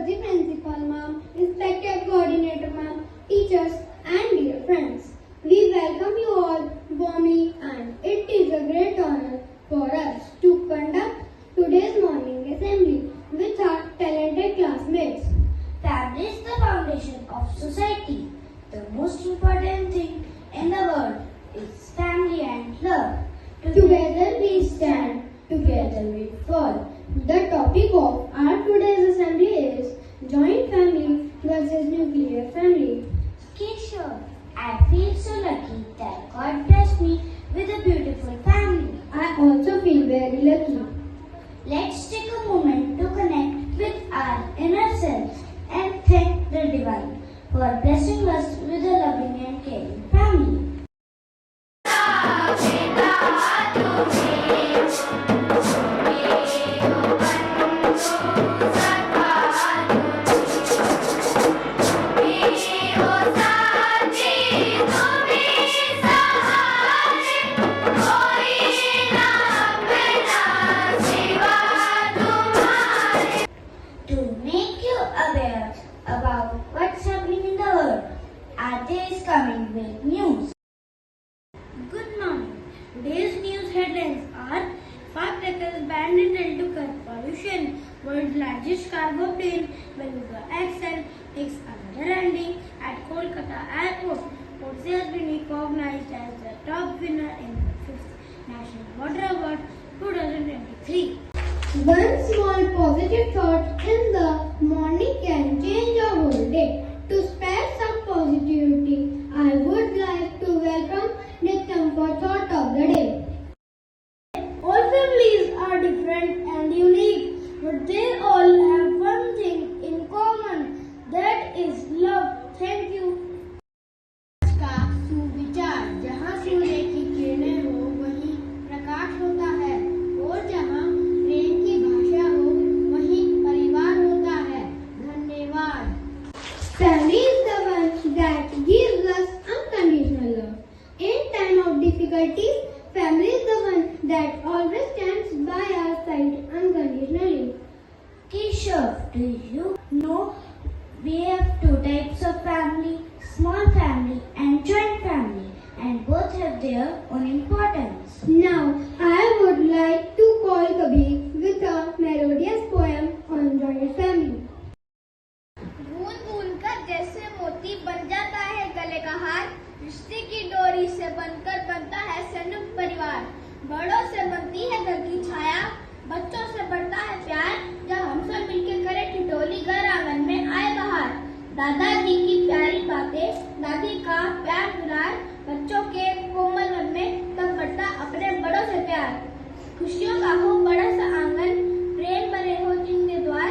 the principal ma'am, respected coordinator ma'am, teachers and dear friends. We welcome you all warmly and it is a great honor for us to conduct today's morning assembly with our talented classmates. Family is the foundation of society. The most important thing in the world is family and love. Together we stand, together we fall. The topic of our today's assembly is joint family versus nuclear family. Keshav, I feel so lucky that God blessed me with a beautiful family. I also feel very lucky. Let's take a moment to connect with our inner self and thank the Divine for blessing us with a loving and caring family. To make you aware about what's happening in the world, Aarti is coming with news. Good morning. Today's news headlines are firecrackers banned in Delhi to curb pollution. World's largest cargo plane, Beluga XL, takes another landing at Kolkata Airport. Portia has been recognized as the top winner in the 5th National Water Award 2023. One small positive thought in the morning can change your whole day. To spread some positivity, I would like to welcome Nityam for thought of the day. All families are different and unique, but they all have one thing in common, that is love. Thank you. का सुविचार, जहाँ सूर्य की किरणें हो वहीं प्रकाश होता है और जहाँ प्रेम की भाषा हो वहीं परिवार होता है. धन्यवाद. Family is the one that gives us unconditional love. In time of difficulties, family is the one that always stands by our side unconditionally. Keshav, do you know we have two types of family, small family and joint family, and both have their own importance. Now, I would like to call Kabir with a melodious poem on joint family. बूंद बूंद कर जैसे मोती बन जाता है गले का हार, रिश्ते की डोरी से बनकर बनता है संयुक्त परिवार. बड़ों से बनती है घर की छाया, बच्चों से बढ़ता है प्यार, जब हम सब मिलकर करें ठिठोली घर आंगन में आए बहार. दादाजी की प्यारी बातें, दादी का प्यार दुलार, बच्चों के कोमल मन में तब बढ़ता अपने बड़ों से प्यार. खुशियों का हो बड़ा सा आंगन, प्रेम भरे हो जिनके द्वार,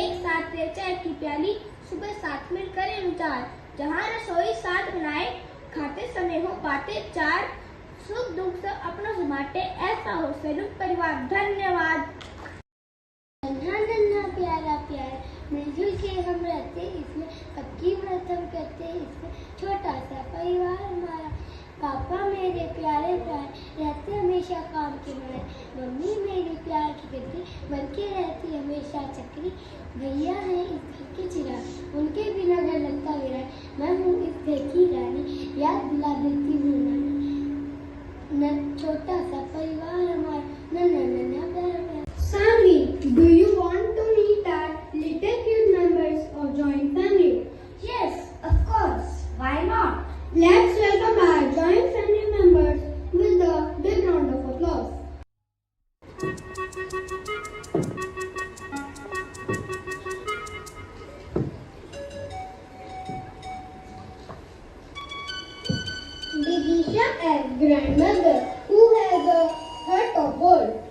एक साथ ले चाय की प्याली, सुबह साथ मिल करें विचार. जहाँ रसोई साथ बनाए, खाते समय हो बातें चार, सुख दुख से अपनों से बांटे, ऐसा हो संयुक्त परिवार. धन्यवाद. नन्हा नन्हा प्यारा प्यार, मिलजुल के हम रहते इसमें, सबकी मदद हम करते इसमें, छोटा सा परिवार हमारा. पापा मेरे प्यारे प्यार, रहते हमेशा काम के मारे. मम्मी मेरी प्यार की गति, बनके रहती हमेशा चक्री. भैया हैं इस घर के चिराग, उनके बिना घर लगता विराट. मैं हूँ इस घर की रानी, याद दिला देती हूँ नानी. छोटा सा परिवार हमारा, नन्हा नन्हा प्यारा प्यार. Sammy, do you want to meet our little cute members of joint family? Yes, of course. Why not? Let's welcome our joint family members with a big round of applause. Vidisha as grandmother, who has a heart of gold.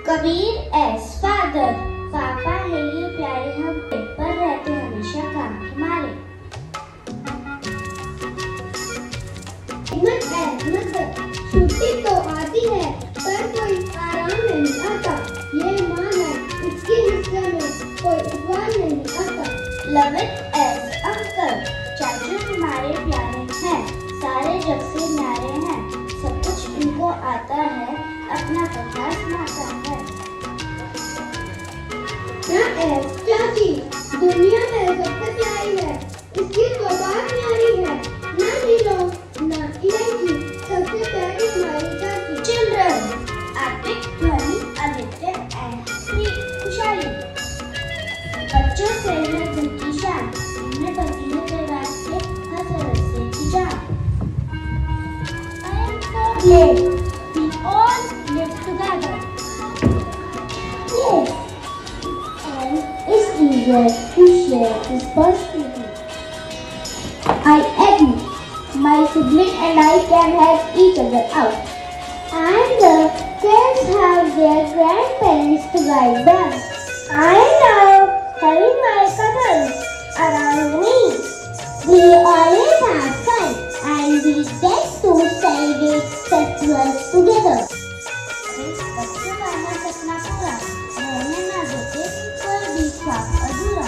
Kabir S father, पापा है ये प्यारे हम पेट पर रहते हमेशा काम के मारे. हिम्मत as mother, छुट्टी तो आती है पर कोई आराम नहीं आता. ये माँ है, इसके हिस्से में कोई उपवास नहीं आता. लवित एस अंकल, चाचू हमारे प्यारे हैं, सारे जग से न्यारे हैं, सब कुछ इनको share. We all live together. Yes, and it's easier to share responsibility. I agree. My sibling and I can help each other out. And the kids have their grandparents to guide them. I love having my cousins around me. We always have fun and we get to celebrate festivals together. बच्चों का हर सपना पूरा रहने ना देते कोई भी ख्वाब अधूरा.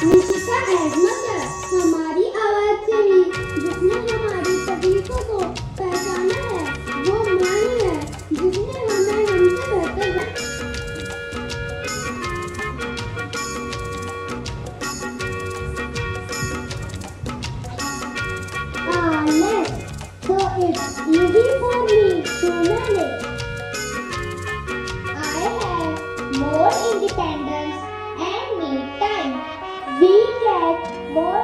निशिता है मगर हमारी आवाज से ही जिसने हमारी तकलीफों को पहचाना है, वो मानी है जिसने हमें हमसे बेहतर so it's easy for me to manage. I have more independence and me time. We get more